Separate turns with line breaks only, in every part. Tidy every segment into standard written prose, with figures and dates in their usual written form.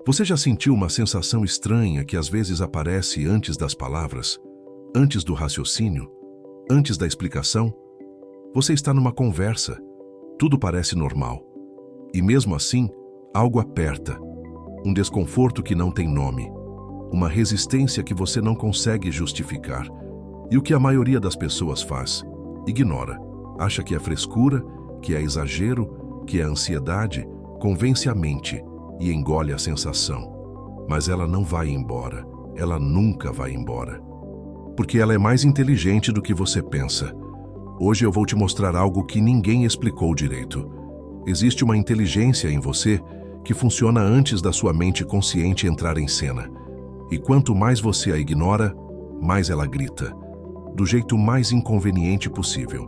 Você já sentiu uma sensação estranha que às vezes aparece antes das palavras, antes do raciocínio, antes da explicação? Você está numa conversa, tudo parece normal. E mesmo assim, algo aperta, um desconforto que não tem nome, uma resistência que você não consegue justificar. E o que a maioria das pessoas faz? Ignora, acha que é frescura, que é exagero, que é ansiedade, convence a mente e engole a sensação. Mas ela não vai embora, ela nunca vai embora. Porque ela é mais inteligente do que você pensa. Hoje eu vou te mostrar algo que ninguém explicou direito. Existe uma inteligência em você que funciona antes da sua mente consciente entrar em cena. E quanto mais você a ignora, mais ela grita, do jeito mais inconveniente possível.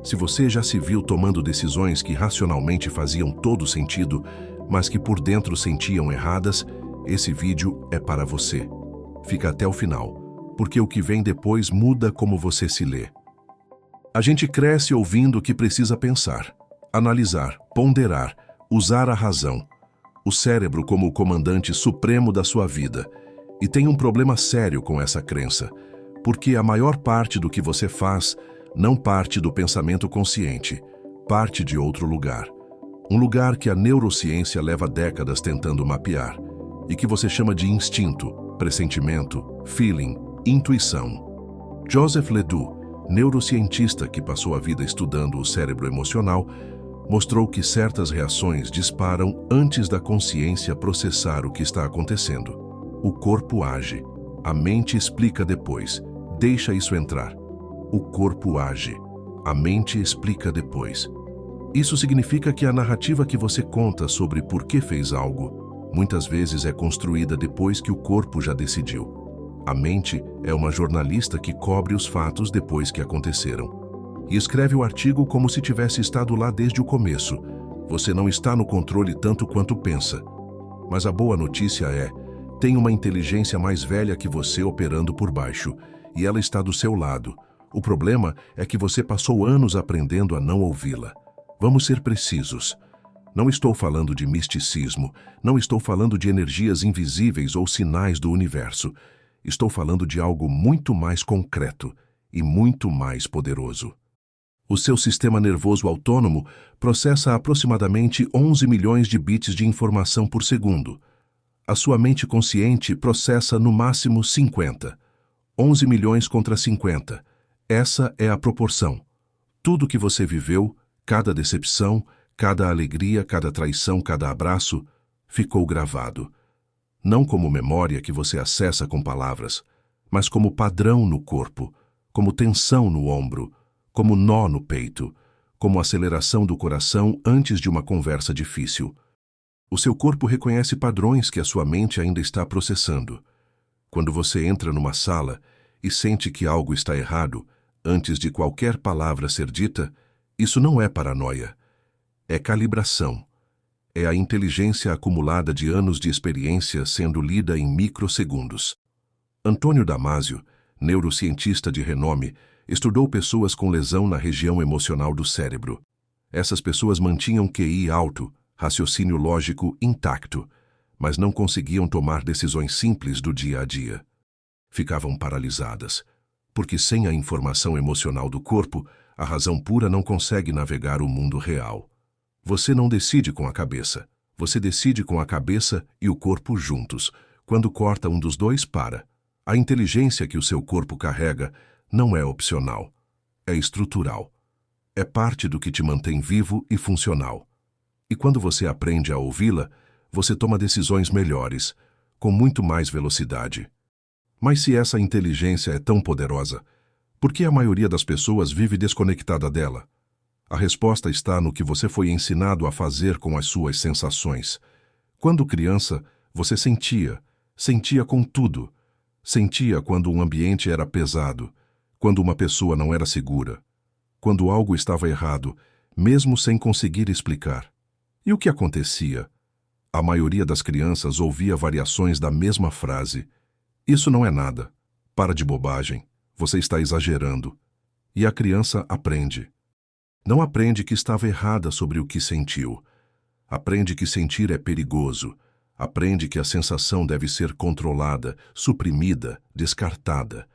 Se você já se viu tomando decisões que racionalmente faziam todo sentido, mas que por dentro sentiam erradas, esse vídeo é para você. Fica até o final, porque o que vem depois muda como você se lê. A gente cresce ouvindo que precisa pensar, analisar, ponderar, usar a razão. O cérebro como o comandante supremo da sua vida. E tem um problema sério com essa crença, porque a maior parte do que você faz não parte do pensamento consciente, parte de outro lugar. Um lugar que a neurociência leva décadas tentando mapear, e que você chama de instinto, pressentimento, feeling, intuição. Joseph Ledoux, neurocientista que passou a vida estudando o cérebro emocional, mostrou que certas reações disparam antes da consciência processar o que está acontecendo. O corpo age, a mente explica depois. Deixa isso entrar. O corpo age, a mente explica depois. Isso significa que a narrativa que você conta sobre por que fez algo, muitas vezes é construída depois que o corpo já decidiu. A mente é uma jornalista que cobre os fatos depois que aconteceram. E escreve o artigo como se tivesse estado lá desde o começo. Você não está no controle tanto quanto pensa. Mas a boa notícia é, tem uma inteligência mais velha que você operando por baixo, e ela está do seu lado. O problema é que você passou anos aprendendo a não ouvi-la. Vamos ser precisos. Não estou falando de misticismo, não estou falando de energias invisíveis ou sinais do universo. Estou falando de algo muito mais concreto e muito mais poderoso. O seu sistema nervoso autônomo processa aproximadamente 11 milhões de bits de informação por segundo. A sua mente consciente processa no máximo 50. 11 milhões contra 50. Essa é a proporção. Tudo que você viveu, cada decepção, cada alegria, cada traição, cada abraço, ficou gravado. Não como memória que você acessa com palavras, mas como padrão no corpo, como tensão no ombro, como nó no peito, como aceleração do coração antes de uma conversa difícil. O seu corpo reconhece padrões que a sua mente ainda está processando. Quando você entra numa sala e sente que algo está errado, antes de qualquer palavra ser dita, isso não é paranoia. É calibração. É a inteligência acumulada de anos de experiência sendo lida em microsegundos. Antônio Damasio, neurocientista de renome, estudou pessoas com lesão na região emocional do cérebro. Essas pessoas mantinham QI alto, raciocínio lógico intacto, mas não conseguiam tomar decisões simples do dia a dia. Ficavam paralisadas, porque sem a informação emocional do corpo, a razão pura não consegue navegar o mundo real. Você não decide com a cabeça, você decide com a cabeça e o corpo juntos. Quando corta um dos dois, para. A inteligência que o seu corpo carrega não é opcional, é estrutural. É parte do que te mantém vivo e funcional. E quando você aprende a ouvi-la, você toma decisões melhores, com muito mais velocidade. Mas se essa inteligência é tão poderosa, por que a maioria das pessoas vive desconectada dela? A resposta está no que você foi ensinado a fazer com as suas sensações. Quando criança, você sentia com tudo. Sentia quando um ambiente era pesado, quando uma pessoa não era segura, quando algo estava errado, mesmo sem conseguir explicar. E o que acontecia? A maioria das crianças ouvia variações da mesma frase. Isso não é nada. Para de bobagem. Você está exagerando. E a criança aprende. Não aprende que estava errada sobre o que sentiu. Aprende que sentir é perigoso. Aprende que a sensação deve ser controlada, suprimida, descartada.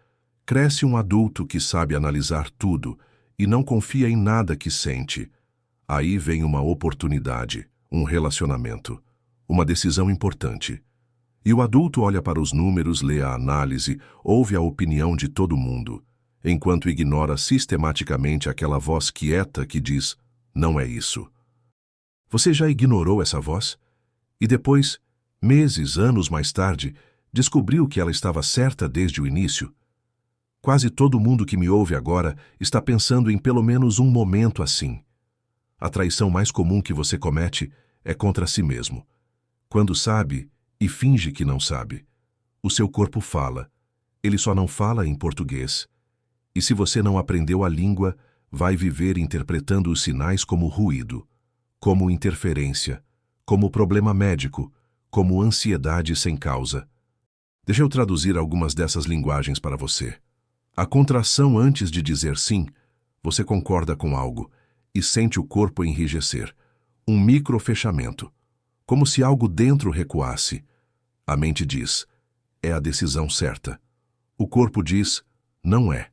Cresce um adulto que sabe analisar tudo e não confia em nada que sente. Aí vem uma oportunidade, um relacionamento, uma decisão importante. E o adulto olha para os números, lê a análise, ouve a opinião de todo mundo, enquanto ignora sistematicamente aquela voz quieta que diz: não é isso. Você já ignorou essa voz? E depois, meses, anos mais tarde, descobriu que ela estava certa desde o início? Quase todo mundo que me ouve agora está pensando em pelo menos um momento assim. A traição mais comum que você comete é contra si mesmo. Quando sabe e finge que não sabe. O seu corpo fala. Ele só não fala em português. E se você não aprendeu a língua, vai viver interpretando os sinais como ruído, como interferência, como problema médico, como ansiedade sem causa. Deixa eu traduzir algumas dessas linguagens para você. A contração antes de dizer sim, você concorda com algo e sente o corpo enrijecer. Um microfechamento, como se algo dentro recuasse. A mente diz: é a decisão certa. O corpo diz: não é.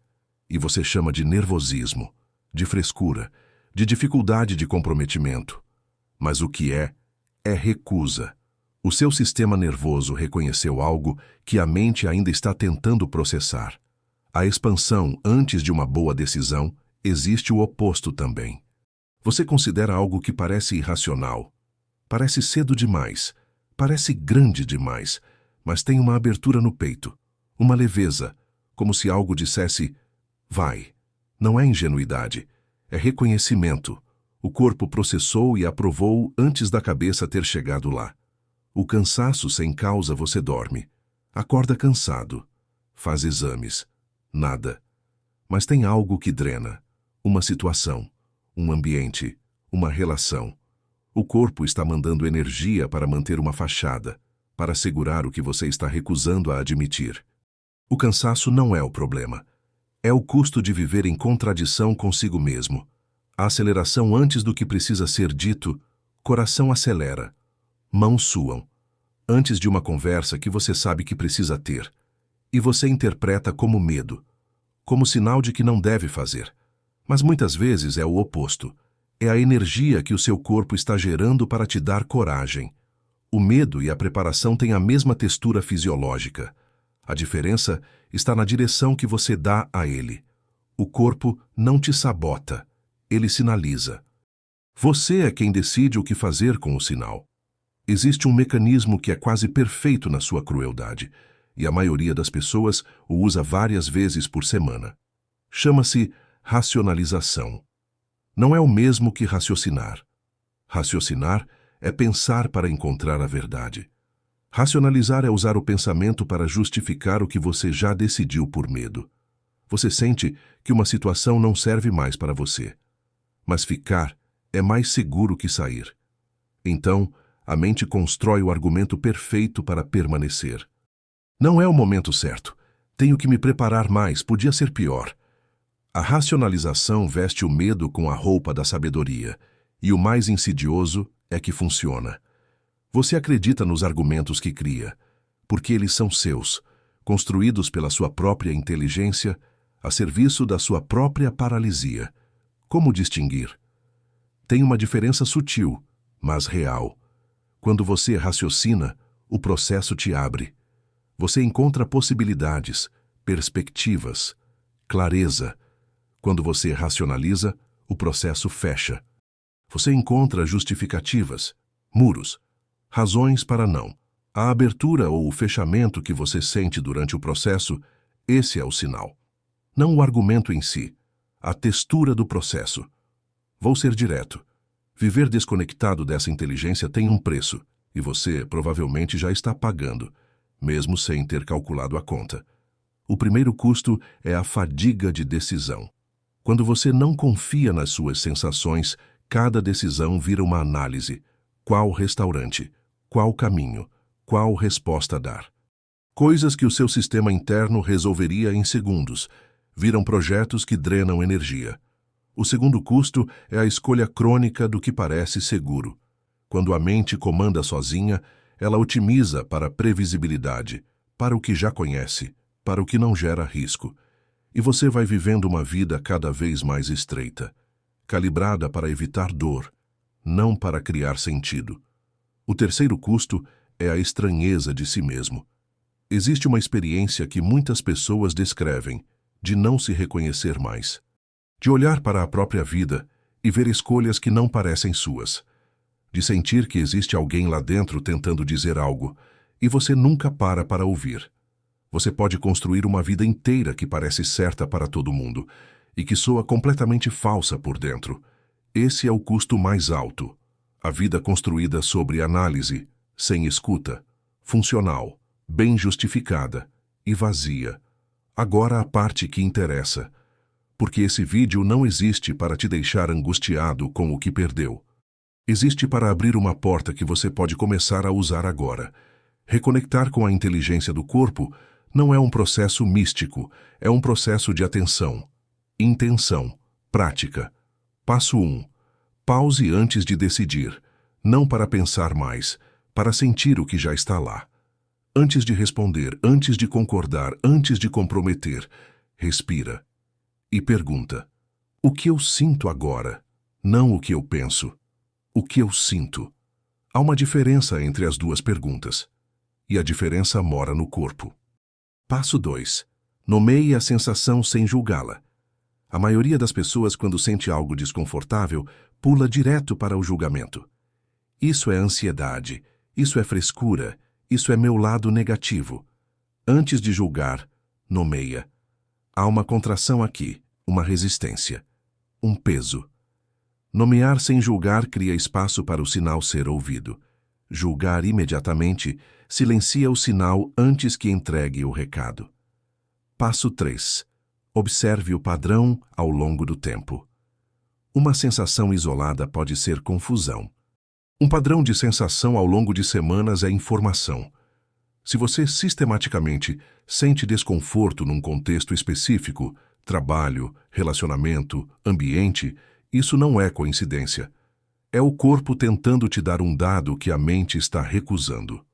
E você chama de nervosismo, de frescura, de dificuldade de comprometimento. Mas o que é recusa. O seu sistema nervoso reconheceu algo que a mente ainda está tentando processar. A expansão antes de uma boa decisão, existe o oposto também. Você considera algo que parece irracional, parece cedo demais, parece grande demais, mas tem uma abertura no peito, uma leveza, como se algo dissesse: vai. Não é ingenuidade, é reconhecimento. O corpo processou e aprovou antes da cabeça ter chegado lá. O cansaço sem causa, você dorme. Acorda cansado. Faz exames. Nada. Mas tem algo que drena. Uma situação, um ambiente, uma relação. O corpo está mandando energia para manter uma fachada, para segurar o que você está recusando a admitir. O cansaço não é o problema. É o custo de viver em contradição consigo mesmo. A aceleração antes do que precisa ser dito, coração acelera. Mãos suam. Antes de uma conversa que você sabe que precisa ter. E você interpreta como medo, como sinal de que não deve fazer. Mas muitas vezes é o oposto. É a energia que o seu corpo está gerando para te dar coragem. O medo e a preparação têm a mesma textura fisiológica. A diferença está na direção que você dá a ele. O corpo não te sabota, ele sinaliza. Você é quem decide o que fazer com o sinal. Existe um mecanismo que é quase perfeito na sua crueldade, e a maioria das pessoas o usa várias vezes por semana. Chama-se racionalização. Não é o mesmo que raciocinar. Raciocinar é pensar para encontrar a verdade. Racionalizar é usar o pensamento para justificar o que você já decidiu por medo. Você sente que uma situação não serve mais para você. Mas ficar é mais seguro que sair. Então, a mente constrói o argumento perfeito para permanecer. Não é o momento certo. Tenho que me preparar mais, podia ser pior. A racionalização veste o medo com a roupa da sabedoria, e o mais insidioso é que funciona. Você acredita nos argumentos que cria, porque eles são seus, construídos pela sua própria inteligência, a serviço da sua própria paralisia. Como distinguir? Tem uma diferença sutil, mas real. Quando você raciocina, o processo te abre. Você encontra possibilidades, perspectivas, clareza. Quando você racionaliza, o processo fecha. Você encontra justificativas, muros, razões para não. A abertura ou o fechamento que você sente durante o processo, esse é o sinal. Não o argumento em si, a textura do processo. Vou ser direto. Viver desconectado dessa inteligência tem um preço, e você provavelmente já está pagando, mesmo sem ter calculado a conta. O primeiro custo é a fadiga de decisão. Quando você não confia nas suas sensações, cada decisão vira uma análise. Qual restaurante? Qual caminho? Qual resposta dar? Coisas que o seu sistema interno resolveria em segundos, viram projetos que drenam energia. O segundo custo é a escolha crônica do que parece seguro. Quando a mente comanda sozinha, Ela otimiza para a previsibilidade, para o que já conhece, para o que não gera risco. E você vai vivendo uma vida cada vez mais estreita, calibrada para evitar dor, não para criar sentido. O terceiro custo é a estranheza de si mesmo. Existe uma experiência que muitas pessoas descrevem, de não se reconhecer mais, de olhar para a própria vida e ver escolhas que não parecem suas, de sentir que existe alguém lá dentro tentando dizer algo e você nunca para ouvir. Você pode construir uma vida inteira que parece certa para todo mundo e que soa completamente falsa por dentro. Esse é o custo mais alto. A vida construída sobre análise, sem escuta, funcional, bem justificada e vazia. Agora a parte que interessa, porque esse vídeo não existe para te deixar angustiado com o que perdeu. Existe para abrir uma porta que você pode começar a usar agora. Reconectar com a inteligência do corpo não é um processo místico, é um processo de atenção, intenção, prática. Passo 1. Pause antes de decidir, não para pensar mais, para sentir o que já está lá. Antes de responder, antes de concordar, antes de comprometer, respira e pergunta: o que eu sinto agora? Não o que eu penso. O que eu sinto? Há uma diferença entre as duas perguntas, e a diferença mora no corpo. Passo 2. Nomeie a sensação sem julgá-la. A maioria das pessoas, quando sente algo desconfortável, pula direto para o julgamento. Isso é ansiedade, isso é frescura, isso é meu lado negativo. Antes de julgar, nomeia. Há uma contração aqui, uma resistência, um peso. Nomear sem julgar cria espaço para o sinal ser ouvido. Julgar imediatamente silencia o sinal antes que entregue o recado. Passo 3. Observe o padrão ao longo do tempo. Uma sensação isolada pode ser confusão. Um padrão de sensação ao longo de semanas é informação. Se você sistematicamente sente desconforto num contexto específico, trabalho, relacionamento, ambiente, isso não é coincidência. É o corpo tentando te dar um dado que a mente está recusando.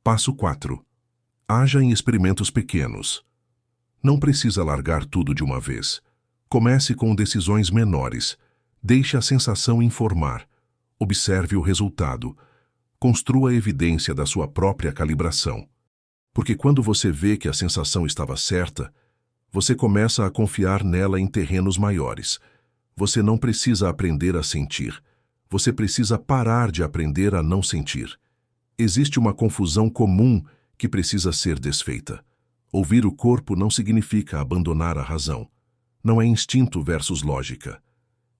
Passo 4. Haja em experimentos pequenos. Não precisa largar tudo de uma vez. Comece com decisões menores. Deixe a sensação informar. Observe o resultado. Construa a evidência da sua própria calibração. Porque quando você vê que a sensação estava certa, você começa a confiar nela em terrenos maiores. Você não precisa aprender a sentir. Você precisa parar de aprender a não sentir. Existe uma confusão comum que precisa ser desfeita. Ouvir o corpo não significa abandonar a razão. Não é instinto versus lógica.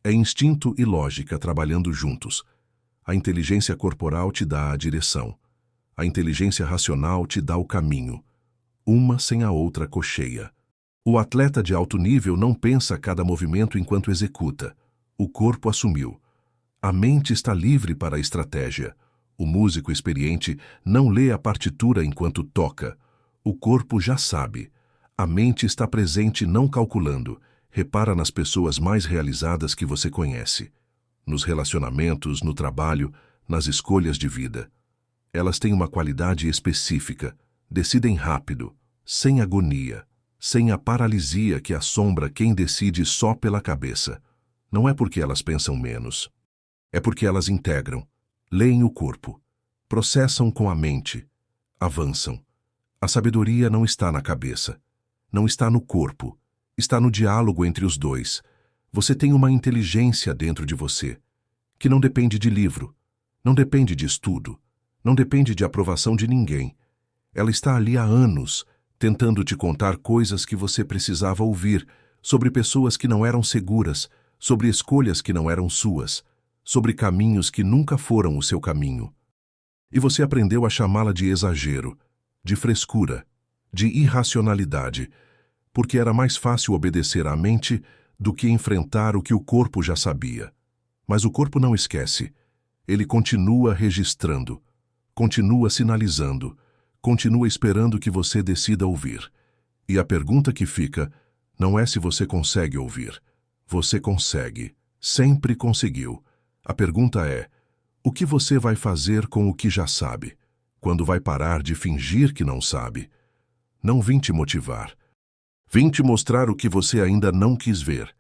É instinto e lógica trabalhando juntos. A inteligência corporal te dá a direção. A inteligência racional te dá o caminho. Uma sem a outra cocheia. O atleta de alto nível não pensa cada movimento enquanto executa. O corpo assumiu. A mente está livre para a estratégia. O músico experiente não lê a partitura enquanto toca. O corpo já sabe. A mente está presente não calculando. Repara nas pessoas mais realizadas que você conhece. Nos relacionamentos, no trabalho, nas escolhas de vida. Elas têm uma qualidade específica. Decidem rápido, sem agonia, sem a paralisia que assombra quem decide só pela cabeça. Não é porque elas pensam menos. É porque elas integram, leem o corpo, processam com a mente, avançam. A sabedoria não está na cabeça, não está no corpo, está no diálogo entre os dois. Você tem uma inteligência dentro de você, que não depende de livro, não depende de estudo, não depende de aprovação de ninguém. Ela está ali há anos, tentando te contar coisas que você precisava ouvir, sobre pessoas que não eram seguras, sobre escolhas que não eram suas, sobre caminhos que nunca foram o seu caminho. E você aprendeu a chamá-la de exagero, de frescura, de irracionalidade, porque era mais fácil obedecer à mente do que enfrentar o que o corpo já sabia. Mas o corpo não esquece. Ele continua registrando, continua sinalizando, continua esperando que você decida ouvir. E a pergunta que fica não é se você consegue ouvir. Você consegue. Sempre conseguiu. A pergunta é: o que você vai fazer com o que já sabe? quando vai parar de fingir que não sabe. Não vim te motivar. Vim te mostrar o que você ainda não quis ver.